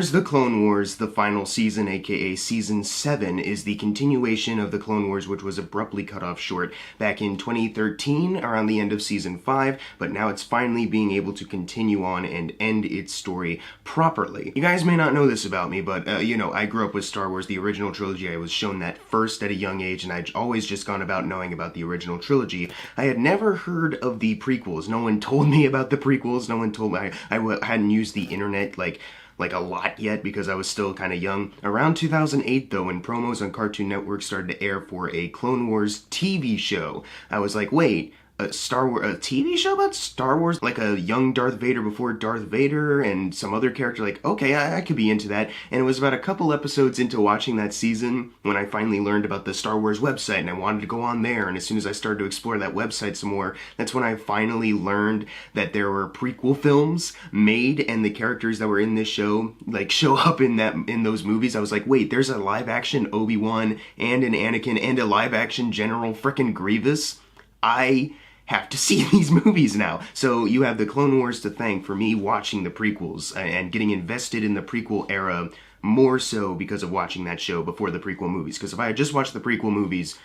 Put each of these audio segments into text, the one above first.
Wars The Clone Wars, the final season, aka Season 7, is the continuation of The Clone Wars, which was abruptly cut off short back in 2013, around the end of Season 5, but now it's finally being able to continue on and end its story properly. You guys may not know this about me, but, I grew up with Star Wars, the original trilogy. I was shown that first at a young age, and I'd always just gone about knowing about the original trilogy. I had never heard of the prequels. No one told me about the prequels. No one told me. I hadn't used the internet, like a lot yet because I was still kind of young. Around 2008 though, when promos on Cartoon Network started to air for a Clone Wars TV show, I was like, wait, a TV show about Star Wars? Like a young Darth Vader before Darth Vader and some other character, like, okay, I could be into that. And it was about a couple episodes into watching that season when I finally learned about the Star Wars website and I wanted to go on there. And as soon as I started to explore that website some more, that's when I finally learned that there were prequel films made and the characters that were in this show, like, show up in those movies. I was like, wait, there's a live action Obi-Wan and an Anakin and a live action General frickin' Grievous? I have to see these movies now. So you have the Clone Wars to thank for me watching the prequels and getting invested in the prequel era more so because of watching that show before the prequel movies. Because if I had just watched the prequel movies,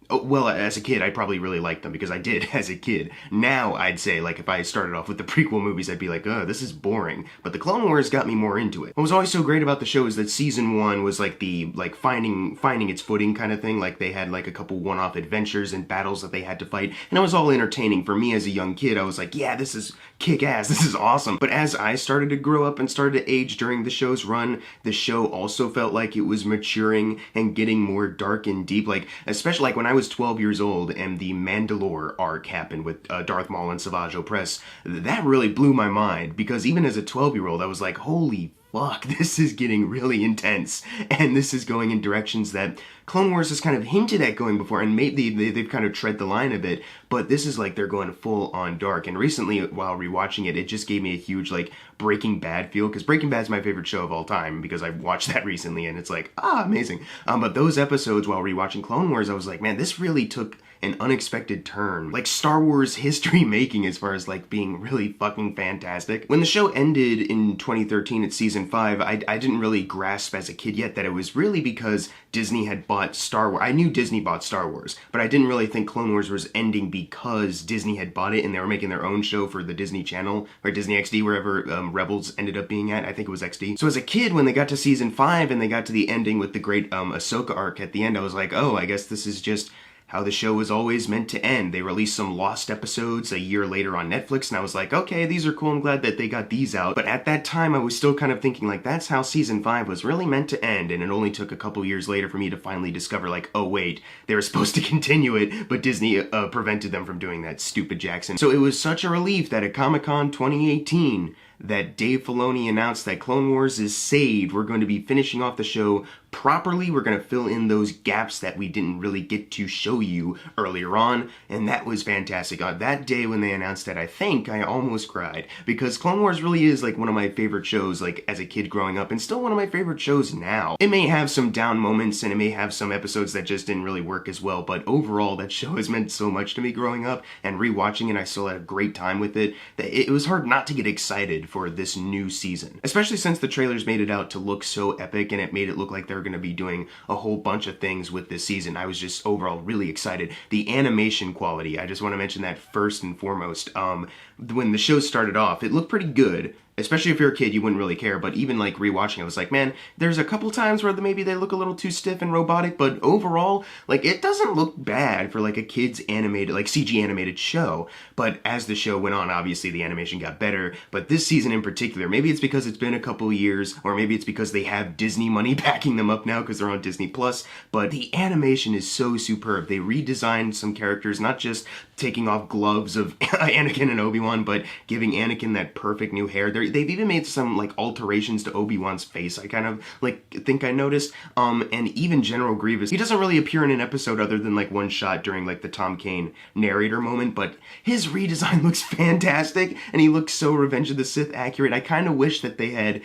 well, as a kid, I probably really liked them because I did as a kid. Now, I'd say, like, if I started off with the prequel movies, I'd be like, this is boring. But the Clone Wars got me more into it. What was always so great about the show is that Season 1 was, like, the, like, finding its footing kind of thing. Like, they had, like, a couple one-off adventures and battles that they had to fight. And it was all entertaining. For me as a young kid, I was like, yeah, this is kick-ass. This is awesome. But as I started to grow up and started to age during the show's run, the show also felt like it was maturing and getting more dark and deep. Like, especially, like, when I was 12 years old and the Mandalore arc happened with Darth Maul and Savage Opress, that really blew my mind because even as a 12-year-old, I was like, holy fuck, this is getting really intense, and this is going in directions that Clone Wars has kind of hinted at going before, and maybe they've kind of tread the line a bit, but this is like they're going full on dark. And recently, while rewatching it, it just gave me a huge, like, Breaking Bad feel, because Breaking Bad's my favorite show of all time, because I watched that recently, and it's like, amazing. But those episodes, while rewatching Clone Wars, I was like, man, this really took an unexpected turn. Like Star Wars history making as far as, like, being really fucking fantastic. When the show ended in 2013 at Season 5, I didn't really grasp as a kid yet that it was really because Disney had bought Star Wars. I knew Disney bought Star Wars, but I didn't really think Clone Wars was ending because Disney had bought it and they were making their own show for the Disney Channel, or Disney XD, wherever Rebels ended up being at. I think it was XD. So as a kid, when they got to Season 5 and they got to the ending with the great Ahsoka arc at the end, I was like, oh, I guess this is just how the show was always meant to end. They released some lost episodes a year later on Netflix, and I was like, okay, these are cool, I'm glad that they got these out. But at that time, I was still kind of thinking, like, that's how Season 5 was really meant to end, and it only took a couple years later for me to finally discover, like, oh wait, they were supposed to continue it, but Disney prevented them from doing that, stupid Jackson. So it was such a relief that at Comic-Con 2018, that Dave Filoni announced that Clone Wars is saved. We're going to be finishing off the show properly. We're going to fill in those gaps that we didn't really get to show you earlier on, and that was fantastic. That day when they announced that, I think I almost cried, because Clone Wars really is like one of my favorite shows, like as a kid growing up, and still one of my favorite shows now. It may have some down moments, and it may have some episodes that just didn't really work as well, but overall, that show has meant so much to me growing up, and rewatching it, I still had a great time with it, that it was hard not to get excited for this new season. Especially since the trailers made it out to look so epic, and it made it look like they were going to be doing a whole bunch of things with this season. I was just overall really excited. The animation quality, I just want to mention that first and foremost. When the show started off, it looked pretty good. Especially if you're a kid, you wouldn't really care, but even like rewatching, I was like, man, there's a couple times where maybe they look a little too stiff and robotic, but overall, like, it doesn't look bad for like a kid's animated, like CG animated show. But as the show went on, obviously the animation got better, but this season in particular, maybe it's because it's been a couple years, or maybe it's because they have Disney money backing them up now because they're on Disney Plus, but the animation is so superb. They redesigned some characters, not just taking off gloves of Anakin and Obi-Wan, but giving Anakin that perfect new hair. They've even made some, like, alterations to Obi-Wan's face, I kind of, like, think I noticed. And even General Grievous, he doesn't really appear in an episode other than, like, one shot during, like, the Tom Kane narrator moment, but his redesign looks fantastic, and he looks so Revenge of the Sith accurate. I kind of wish that they had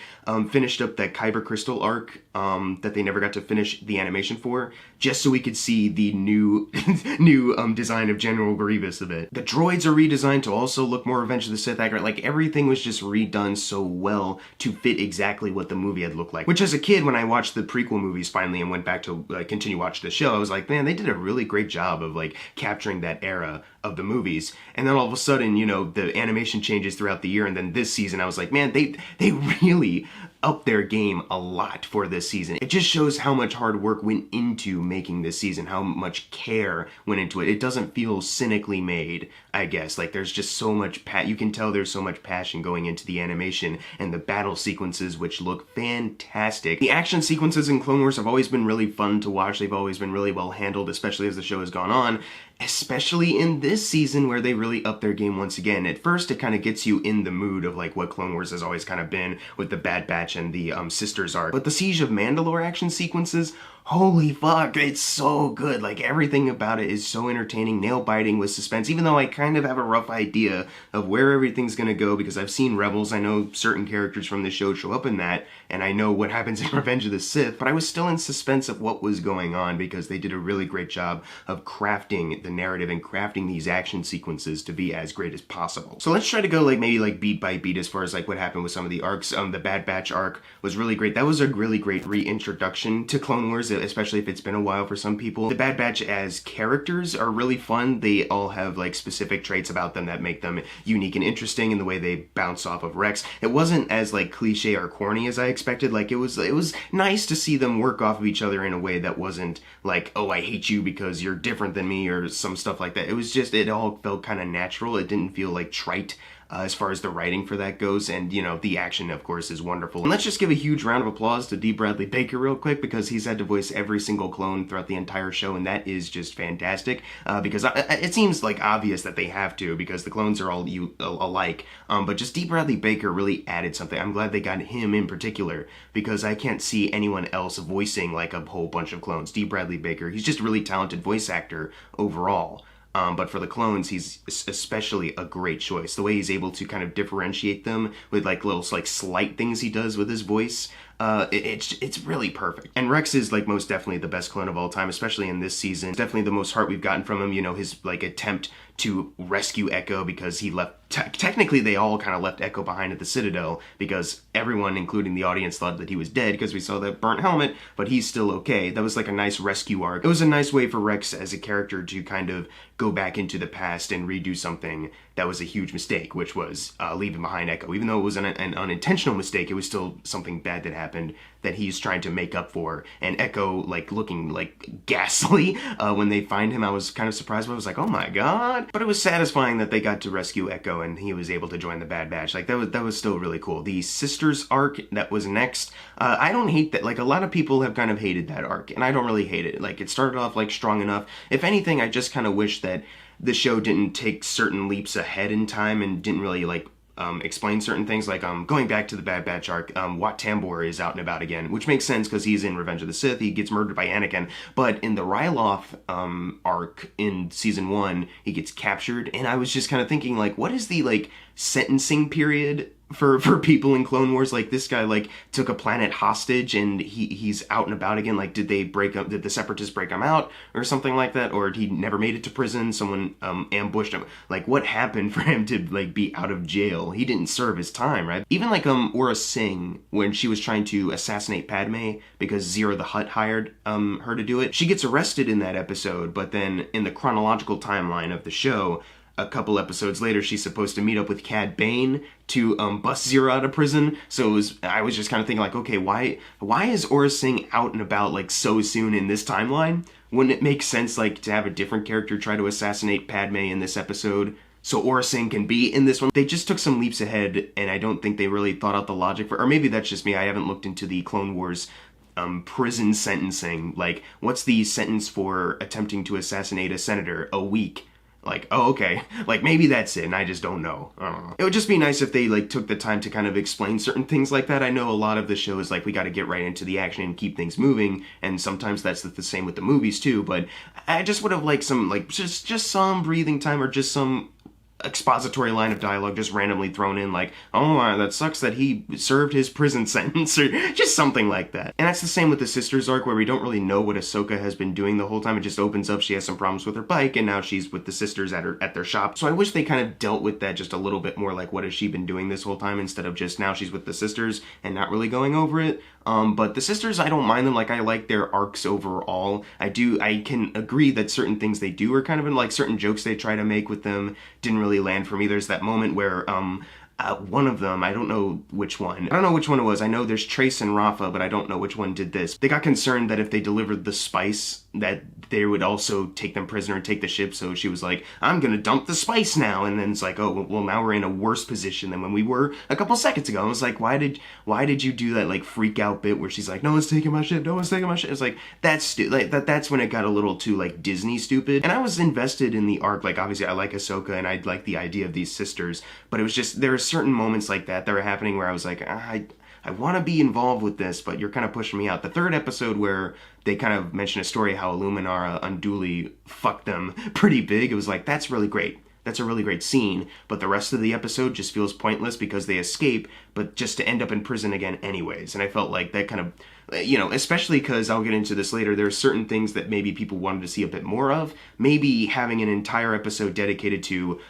finished up that Kyber Crystal arc that they never got to finish the animation for, just so we could see the new design of General Grievous a bit. The droids are redesigned to also look more Revenge of the Sith accurate. Like, everything was just redone done so well to fit exactly what the movie had looked like. Which as a kid, when I watched the prequel movies finally and went back to continue watching the show, I was like, man, they did a really great job of like capturing that era of the movies. And then all of a sudden, you know, the animation changes throughout the year, and then this season I was like, man, they really upped their game a lot for this season. It just shows how much hard work went into making this season, how much care went into it. It doesn't feel cynically made, I guess. Like, there's just so much you can tell there's so much passion going into the animation and the battle sequences, which look fantastic. The action sequences in Clone Wars have always been really fun to watch. They've always been really well handled, especially as the show has gone on. Especially in this season where they really up their game once again. At first, it kind of gets you in the mood of like what Clone Wars has always kind of been with the Bad Batch and the Sisters arc. But the Siege of Mandalore action sequences, holy fuck, it's so good. Like, everything about it is so entertaining, nail-biting with suspense, even though I kind of have a rough idea of where everything's gonna go because I've seen Rebels, I know certain characters from the show show up in that, and I know what happens in Revenge of the Sith, but I was still in suspense of what was going on because they did a really great job of crafting the narrative and crafting these action sequences to be as great as possible. So let's try to go like maybe like beat by beat as far as like what happened with some of the arcs. The Bad Batch arc was really great. That was a really great reintroduction to Clone Wars, especially if it's been a while for some people. The Bad Batch as characters are really fun. They all have like specific traits about them that make them unique and interesting in the way they bounce off of Rex. It wasn't as like cliche or corny as I expected. Like, it was nice to see them work off of each other in a way that wasn't like, oh, I hate you because you're different than me or some stuff like that. It was just, it all felt kind of natural. It didn't feel like trite. As far as the writing for that goes, and you know, the action of course is wonderful. And let's just give a huge round of applause to D. Bradley Baker real quick, because he's had to voice every single clone throughout the entire show, and that is just fantastic, because it seems like obvious that they have to, because the clones are all alike, but just D. Bradley Baker really added something. I'm glad they got him in particular, because I can't see anyone else voicing like a whole bunch of clones. D. Bradley Baker, he's just a really talented voice actor overall. But for the clones, he's especially a great choice. The way he's able to kind of differentiate them with like little like slight things he does with his voice, it's really perfect. And Rex is like most definitely the best clone of all time, especially in this season. Definitely the most heart we've gotten from him. You know, his like attempt to rescue Echo because he left. Technically, they all kind of left Echo behind at the Citadel because everyone, including the audience, thought that he was dead because we saw that burnt helmet, but he's still okay. That was like a nice rescue arc. It was a nice way for Rex as a character to kind of go back into the past and redo something that was a huge mistake, which was leaving behind Echo. Even though it was an unintentional mistake, it was still something bad that happened that he's trying to make up for. And Echo, like, looking, like, ghastly when they find him. I was kind of surprised, but I was like, oh my god. But it was satisfying that they got to rescue Echo and he was able to join the Bad Batch. Like, that was still really cool. The Sisters arc that was next, I don't hate that. Like, a lot of people have kind of hated that arc, and I don't really hate it. Like, it started off, like, strong enough. If anything, I just kind of wish that the show didn't take certain leaps ahead in time and didn't really, like, explain certain things. Like, going back to the Bad Batch arc, Wat Tambor is out and about again, which makes sense because he's in Revenge of the Sith. He gets murdered by Anakin, but in the Ryloth arc in season 1, he gets captured, and I was just kind of thinking, like, what is the, like, sentencing period for people in Clone Wars? Like, this guy, like, took a planet hostage and he's out and about again. Like, did the Separatists break him out or something like that? Or he never made it to prison? Someone ambushed him? Like, what happened for him to, like, be out of jail? He didn't serve his time, right? Even, like, Aura Singh, when she was trying to assassinate Padme because Zero the Hutt hired her to do it, she gets arrested in that episode, but then in the chronological timeline of the show, a couple episodes later, she's supposed to meet up with Cad Bane to bust Zero out of prison. So I was just kind of thinking, like, okay, why is Aura Singh out and about, like, so soon in this timeline? Wouldn't it make sense, like, to have a different character try to assassinate Padme in this episode so Aura Singh can be in this one? They just took some leaps ahead, and I don't think they really thought out the logic or maybe that's just me. I haven't looked into the Clone Wars prison sentencing. Like, what's the sentence for attempting to assassinate a senator? A week. Like, oh, okay, like, maybe that's it, and I just don't know. I don't know. It would just be nice if they, like, took the time to kind of explain certain things like that. I know a lot of the show is, like, we gotta get right into the action and keep things moving, and sometimes that's the same with the movies, too, but I just would have liked some, like, just some breathing time, or just some expository line of dialogue just randomly thrown in, like, oh, that sucks that he served his prison sentence, or just something like that. And that's the same with the sisters arc, where we don't really know what Ahsoka has been doing the whole time. It just opens up, she has some problems with her bike, and now she's with the sisters at their shop. So I wish they kind of dealt with that just a little bit more, like, what has she been doing this whole time, instead of just now she's with the sisters and not really going over it. But the sisters, I don't mind them. Like, I like their arcs overall. I can agree that certain things they do are kind of in, like, certain jokes they try to make with them didn't really land for me. There's that moment where, one of them, I don't know which one. I don't know which one it was. I know there's Trace and Rafa, but I don't know which one did this. They got concerned that if they delivered the spice, that they would also take them prisoner and take the ship, so she was like, I'm gonna dump the spice now, and then it's like, oh, well, now we're in a worse position than when we were a couple seconds ago. I was like, why did you do that, like, freak out bit where she's like, no one's taking my ship, no one's taking my ship? It's like, that's when it got a little too, like, Disney stupid. And I was invested in the arc. Like, obviously I like Ahsoka and I like the idea of these sisters, but it was just, there are certain moments like that are happening where I was like, I want to be involved with this, but you're kind of pushing me out. The third episode, where they kind of mention a story how Illuminara unduly fucked them pretty big, it was like, that's really great. That's a really great scene, but the rest of the episode just feels pointless because they escape, but just to end up in prison again anyways. And I felt like that kind of, you know, especially because I'll get into this later, there are certain things that maybe people wanted to see a bit more of. Maybe having an entire episode dedicated to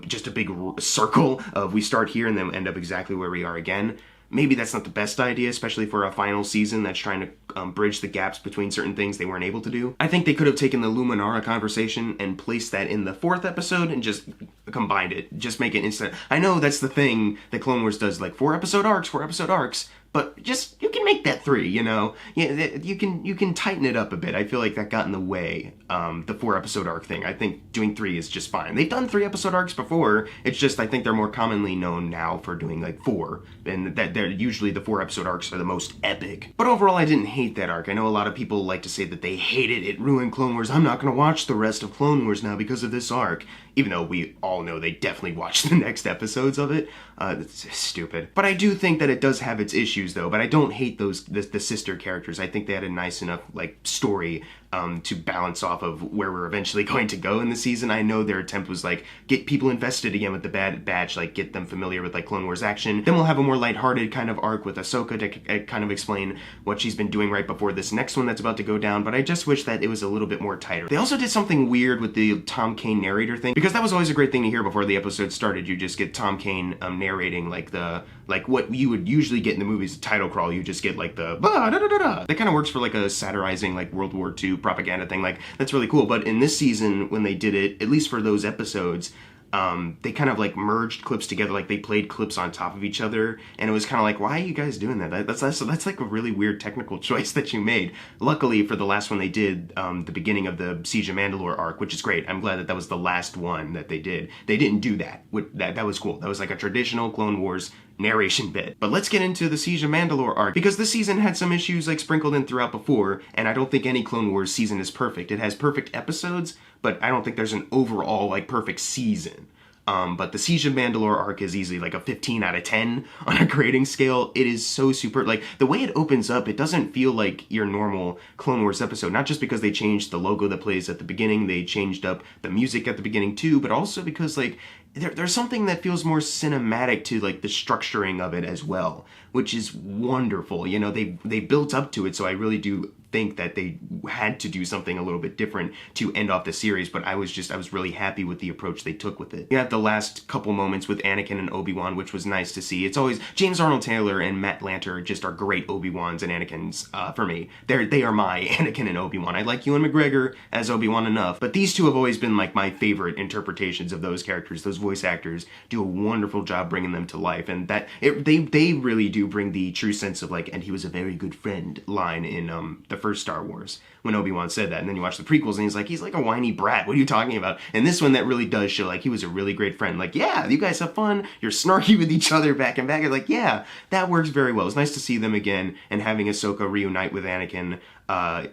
just a big circle of we start here and then end up exactly where we are again. Maybe that's not the best idea, especially for a final season that's trying to bridge the gaps between certain things they weren't able to do. I think they could have taken the Luminara conversation and placed that in the 4th episode and just combined it. Just make it instant. I know that's the thing that Clone Wars does, like 4 episode arcs, but just, you can make that 3, you know? Yeah, you can tighten it up a bit. I feel like that got in the way, the 4 episode arc thing. I think doing 3 is just fine. They've done 3 episode arcs before, it's just I think they're more commonly known now for doing like 4, and that they're usually the 4 episode arcs are the most epic. But overall, I didn't hate that arc. I know a lot of people like to say that they hated it, ruined Clone Wars. I'm not gonna watch the rest of Clone Wars now because of this arc. Even though we all know they definitely watched the next episodes of it. It's stupid. But I do think that it does have its issues though, but I don't hate the sister characters. I think they had a nice enough, like, story to balance off of where we're eventually going to go in the season. I know their attempt was like, get people invested again with the Bad Batch, like get them familiar with like Clone Wars action. Then we'll have a more lighthearted kind of arc with Ahsoka to kind of explain what she's been doing right before this next one that's about to go down, but I just wish that it was a little bit more tighter. They also did something weird with the Tom Kane narrator thing, because that was always a great thing to hear before the episode started. You just get Tom Kane narrating like what you would usually get in the movies, the title crawl. You just get like the da da da da. That kind of works for like a satirizing like World War II propaganda thing. Like, that's really cool. But in this season, when they did it, at least for those episodes, they kind of like merged clips together, like they played clips on top of each other, and it was kind of like, why are you guys doing that? That's like a really weird technical choice that you made. Luckily for the last one they did, the beginning of the Siege of Mandalore arc, which is great. I'm glad that was the last one that they did. They didn't do that. That was cool. That was like a traditional Clone Wars narration bit. But let's get into the Siege of Mandalore arc, because this season had some issues like sprinkled in throughout before, and I don't think any Clone Wars season is perfect. It has perfect episodes, but I don't think there's an overall like perfect season. But the Siege of Mandalore arc is easily like a 15 out of 10 on a grading scale. It is so super, like, the way it opens up, it doesn't feel like your normal Clone Wars episode, not just because they changed the logo that plays at the beginning, they changed up the music at the beginning too, but also because, like, there's something that feels more cinematic to, like, the structuring of it as well, which is wonderful. You know, they built up to it, so I really do think that they had to do something a little bit different to end off the series, but I was really happy with the approach they took with it. You have the last couple moments with Anakin and Obi-Wan, which was nice to see. It's always, James Arnold Taylor and Matt Lanter just are great Obi-Wans and Anakins for me. They are my Anakin and Obi-Wan. I like Ewan McGregor as Obi-Wan enough, but these two have always been like my favorite interpretations of those characters. Those voice actors do a wonderful job bringing them to life, and they really do bring the true sense of like, and he was a very good friend line in the first Star Wars, when Obi-Wan said that, and then you watch the prequels and he's like a whiny brat. What are you talking about? And this one, that really does show like he was a really great friend. Like, yeah, you guys have fun, you're snarky with each other back and back. Like, yeah, that works very well. It's nice to see them again, and having Ahsoka reunite with Anakin,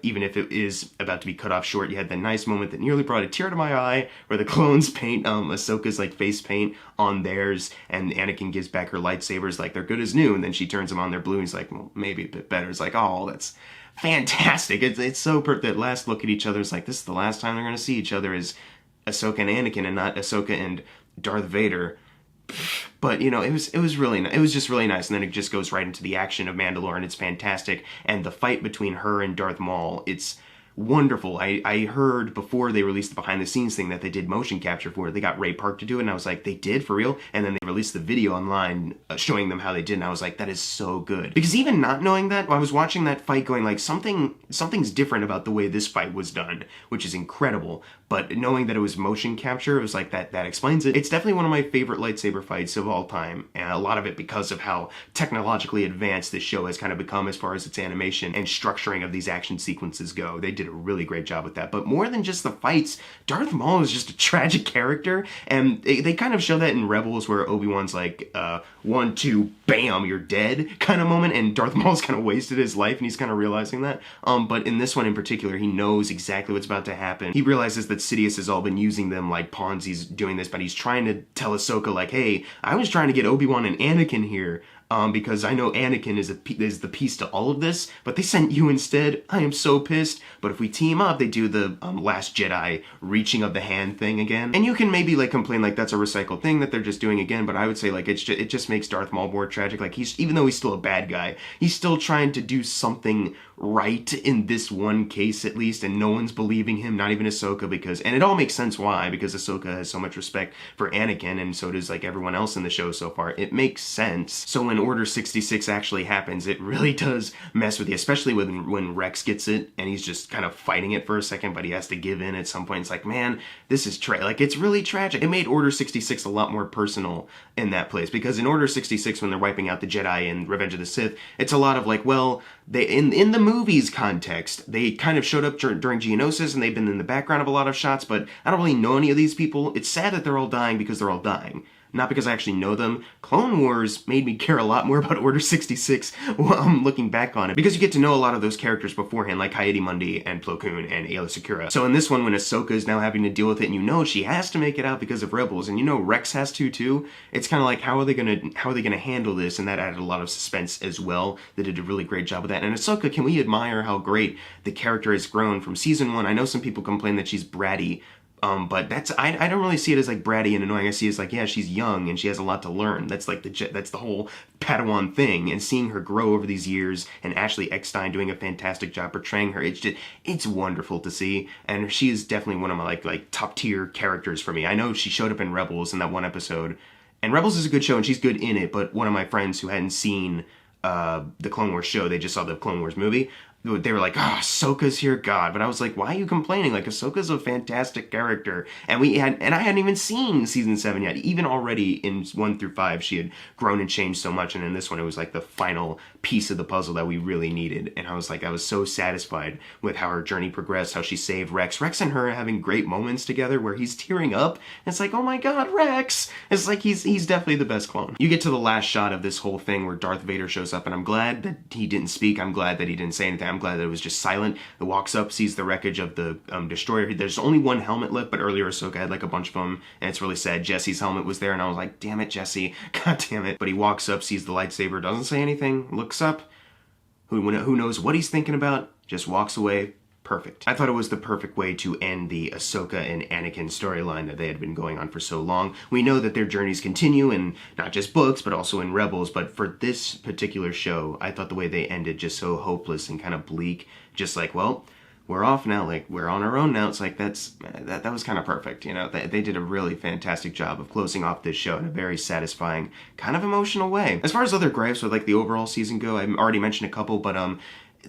even if it is about to be cut off short. You had that nice moment that nearly brought a tear to my eye, where the clones paint Ahsoka's like face paint on theirs, and Anakin gives back her lightsabers like they're good as new, and then she turns them on, they're blue, and he's like, well, maybe a bit better. It's like, oh, that's fantastic. It's so perfect. That last look at each other is like, this is the last time they're going to see each other, is Ahsoka and Anakin, and not Ahsoka and Darth Vader. But, you know, it was just really nice. And then it just goes right into the action of Mandalore, and it's fantastic. And the fight between her and Darth Maul, it's wonderful. I heard before they released the behind the scenes thing that they did motion capture for it. They got Ray Park to do it, and I was like, they did for real? And then they released the video online showing them how they did, and I was like, that is so good. Because even not knowing that, I was watching that fight going like, something's different about the way this fight was done, which is incredible. But knowing that it was motion capture, it was like, that explains it. It's definitely one of my favorite lightsaber fights of all time, and a lot of it because of how technologically advanced this show has kind of become as far as its animation and structuring of these action sequences go. They did a really great job with that. But more than just the fights, Darth Maul is just a tragic character, and they kind of show that in Rebels, where Obi-Wan's like, 1, 2, bam, you're dead kind of moment, and Darth Maul's kind of wasted his life, and he's kind of realizing that. But in this one in particular, he knows exactly what's about to happen. He realizes that Sidious has all been using them like pawns. He's doing this, but he's trying to tell Ahsoka like, hey, I was trying to get Obi-Wan and Anakin here, because I know Anakin is the piece to all of this, but they sent you instead. I am so pissed. But if we team up, they do the Last Jedi reaching of the hand thing again. And you can maybe like complain like that's a recycled thing that they're just doing again, but I would say like it just makes Darth Maul more tragic. Like even though he's still a bad guy, he's still trying to do something right in this one case at least, and no one's believing him, not even Ahsoka, and it all makes sense why, because Ahsoka has so much respect for Anakin, and so does like everyone else in the show so far. It makes sense. So when Order 66 actually happens, it really does mess with you, especially when Rex gets it, and he's just kind of fighting it for a second, but he has to give in at some point. It's like, man, this is like, it's really tragic. It made Order 66 a lot more personal in that place, because in Order 66, when they're wiping out the Jedi in Revenge of the Sith, it's a lot of like, well, they in the movie's context, they kind of showed up during Geonosis, and they've been in the background of a lot of shots, but I don't really know any of these people. It's sad that they're all dying because they're all dying, not because I actually know them. Clone Wars made me care a lot more about Order 66 while I'm looking back on it, because you get to know a lot of those characters beforehand, like Coyote-Mundi and Plo Koon and Aayla Secura. So in this one, when Ahsoka is now having to deal with it, and you know she has to make it out because of Rebels, and you know Rex has to too, it's kind of like, how are they gonna handle this? And that added a lot of suspense as well. They did a really great job with that. And Ahsoka, can we admire how great the character has grown from season 1? I know some people complain that she's bratty, but I don't really see it as like bratty and annoying. I see it as like, yeah, she's young and she has a lot to learn. That's like that's the whole Padawan thing, and seeing her grow over these years, and Ashley Eckstein doing a fantastic job portraying her. It's wonderful to see, and she is definitely one of my like top tier characters for me. I know she showed up in Rebels in that one episode, and Rebels is a good show and she's good in it, but one of my friends who hadn't seen the Clone Wars show, they just saw the Clone Wars movie, they were like, Ahsoka's here, God. But I was like, why are you complaining? Like, Ahsoka's a fantastic character. And I hadn't even seen season 7 yet. Even already in 1 through 5, she had grown and changed so much. And in this one, it was like the final piece of the puzzle that we really needed. And I was so satisfied with how her journey progressed, how she saved Rex. Rex and her are having great moments together where he's tearing up. And it's like, oh my God, Rex. It's like, he's definitely the best clone. You get to the last shot of this whole thing where Darth Vader shows up, and I'm glad that he didn't speak. I'm glad that he didn't say anything. I'm glad that it was just silent. It walks up, sees the wreckage of the destroyer. There's only one helmet left, but earlier Ahsoka had like a bunch of them, and it's really sad. Jesse's helmet was there, and I was like, damn it, Jesse. God damn it. But he walks up, sees the lightsaber, doesn't say anything, looks up. Who knows what he's thinking about, just walks away. Perfect. I thought it was the perfect way to end the Ahsoka and Anakin storyline that they had been going on for so long. We know that their journeys continue in not just books, but also in Rebels, but for this particular show, I thought the way they ended just so hopeless and kind of bleak, just like, well, we're off now, like, we're on our own now. It's like, that was kind of perfect, you know? They did a really fantastic job of closing off this show in a very satisfying, kind of emotional way. As far as other gripes with, like, the overall season go, I've already mentioned a couple, but,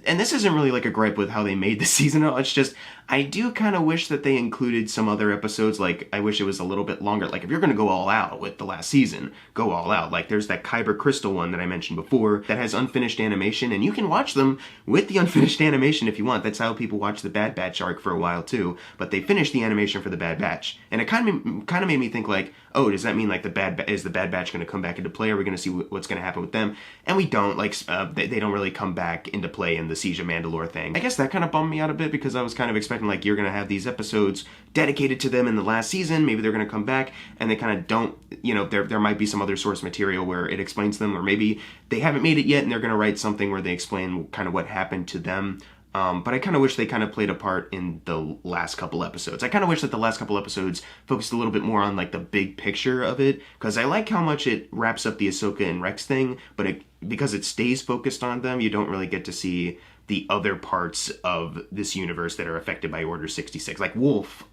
and this isn't really like a gripe with how they made the season. It's just, I do kind of wish that they included some other episodes. Like, I wish it was a little bit longer. Like, if you're going to go all out with the last season, go all out. Like, there's that Kyber Crystal one that I mentioned before that has unfinished animation, and you can watch them with the unfinished animation if you want. That's how people watch the Bad Batch arc for a while, too. But they finished the animation for the Bad Batch. And it kind of made me think, like, oh, does that mean, like, is the Bad Batch going to come back into play? Are we going to see what's going to happen with them? And we don't. Like, they don't really come back into play in the Siege of Mandalore thing. I guess that kind of bummed me out a bit, because I was kind of expecting, like, you're going to have these episodes dedicated to them in the last season. Maybe they're going to come back, and they kind of don't, you know, there might be some other source material where it explains them, or maybe they haven't made it yet, and they're going to write something where they explain kind of what happened to them. But I kind of wish they kind of played a part in the last couple episodes. I kind of wish that the last couple episodes focused a little bit more on like the big picture of it, because I like how much it wraps up the Ahsoka and Rex thing, but because it stays focused on them, you don't really get to see the other parts of this universe that are affected by Order 66. Like Wolf,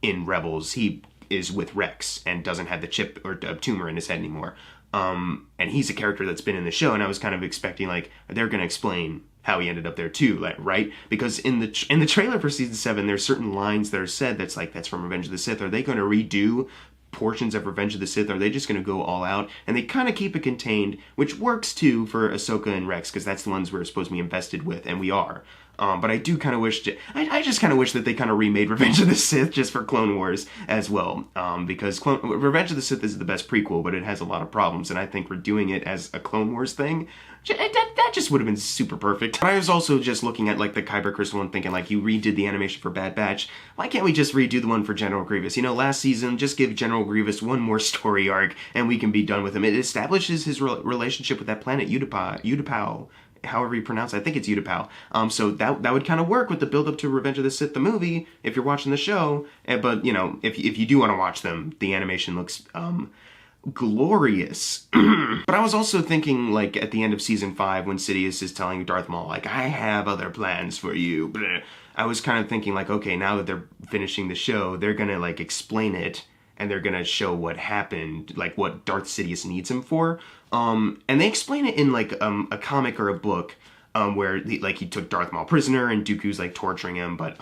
in Rebels, he is with Rex and doesn't have the chip or tumor in his head anymore. And he's a character that's been in the show, and I was kind of expecting like they're going to explain how he ended up there too, like, right? Because in the trailer for season 7, there's certain lines that are said that's from Revenge of the Sith. Are they going to redo portions of Revenge of the Sith? Are they just going to go all out? And they kind of keep it contained, which works too for Ahsoka and Rex, because that's the ones we're supposed to be invested with, and we are. But I do kind of wish, I just kind of wish that they kind of remade Revenge of the Sith just for Clone Wars as well. Because Revenge of the Sith is the best prequel, but it has a lot of problems, and I think redoing it as a Clone Wars thing, that just would have been super perfect. I was also just looking at like the Kyber Crystal and thinking like, you redid the animation for Bad Batch, why can't we just redo the one for General Grievous? You know, last season, just give General Grievous one more story arc and we can be done with him. It establishes his relationship with that planet Utapau, however you pronounce it. I think it's Utapau. So that would kind of work with the build up to Revenge of the Sith, the movie, if you're watching the show. But, you know, if you do want to watch them, the animation looks glorious. But I was also thinking, like, at the end of season 5, when Sidious is telling Darth Maul, like, I have other plans for you, I was kind of thinking, like, okay, now that they're finishing the show, they're gonna, like, explain it, and they're gonna show what happened, like, what Darth Sidious needs him for. And they explain it in, like, a comic or a book, where, he took Darth Maul prisoner, and Dooku's, like, torturing him, but,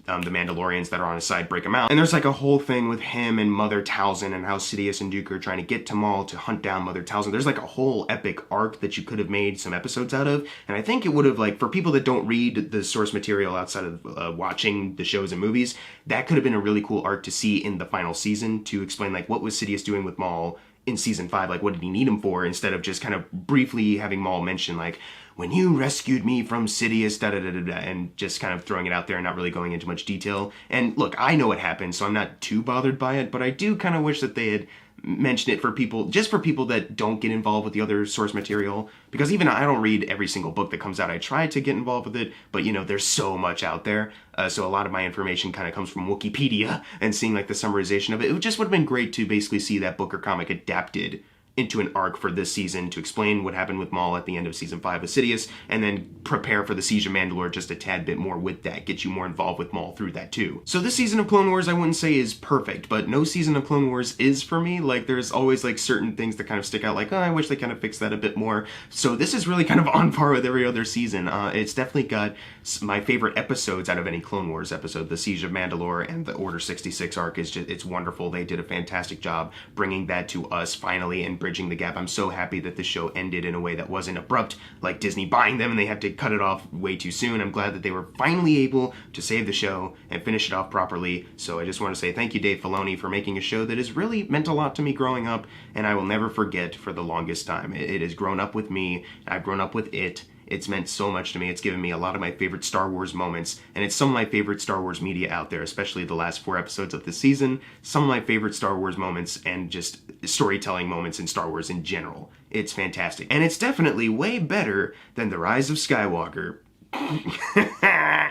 the Mandalorians that are on his side break him out. And there's, like, a whole thing with him and Mother Talzin, and how Sidious and Dooku are trying to get to Maul to hunt down Mother Talzin. There's, like, a whole epic arc that you could have made some episodes out of, and I think it would have, like, for people that don't read the source material outside of watching the shows and movies, that could have been a really cool arc to see in the final season, to explain, like, what was Sidious doing with Maul in season 5, like, what did he need him for, instead of just kind of briefly having Maul mention, like, when you rescued me from Sidious, da-da-da-da-da, and just kind of throwing it out there and not really going into much detail. And look, I know what happened, so I'm not too bothered by it, but I do kind of wish that they had mentioned it for people, just for people that don't get involved with the other source material, because even I don't read every single book that comes out. I try to get involved with it, but, you know, there's so much out there, so a lot of my information kind of comes from Wikipedia, and seeing, like, the summarization of it. It just would have been great to basically see that book or comic adapted into an arc for this season to explain what happened with Maul at the end of season 5 of Sidious, and then prepare for the Siege of Mandalore just a tad bit more with that, get you more involved with Maul through that too. So this season of Clone Wars I wouldn't say is perfect, but no season of Clone Wars is for me. Like, there's always, like, certain things that kind of stick out, like, oh, I wish they kind of fixed that a bit more. So this is really kind of on par with every other season. It's definitely got my favorite episodes out of any Clone Wars episode. The Siege of Mandalore and the Order 66 arc is just, it's wonderful. They did a fantastic job bringing that to us finally and bridging the gap. I'm so happy that the show ended in a way that wasn't abrupt, like Disney buying them and they had to cut it off way too soon. I'm glad that they were finally able to save the show and finish it off properly. So I just want to say thank you, Dave Filoni, for making a show that has really meant a lot to me growing up, and I will never forget for the longest time. It has grown up with me. I've grown up with it. It's meant so much to me. It's given me a lot of my favorite Star Wars moments, and it's some of my favorite Star Wars media out there, especially the last 4 episodes of this season. Some of my favorite Star Wars moments and just storytelling moments in Star Wars in general. It's fantastic. And it's definitely way better than The Rise of Skywalker.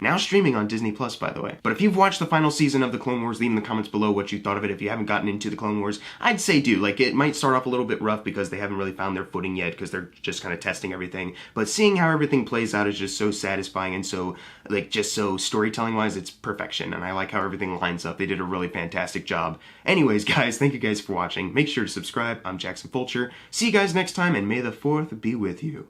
Now streaming on Disney Plus, by the way. But if you've watched the final season of the Clone Wars, leave in the comments below what you thought of it. If you haven't gotten into the Clone Wars, I'd say do. Like, it might start off a little bit rough because they haven't really found their footing yet, because they're just kind of testing everything. But seeing how everything plays out is just so satisfying, and so, like, just so storytelling-wise, it's perfection. And I like how everything lines up. They did a really fantastic job. Anyways, guys, thank you guys for watching. Make sure to subscribe. I'm Jackson Fulcher. See you guys next time, and may the 4th be with you.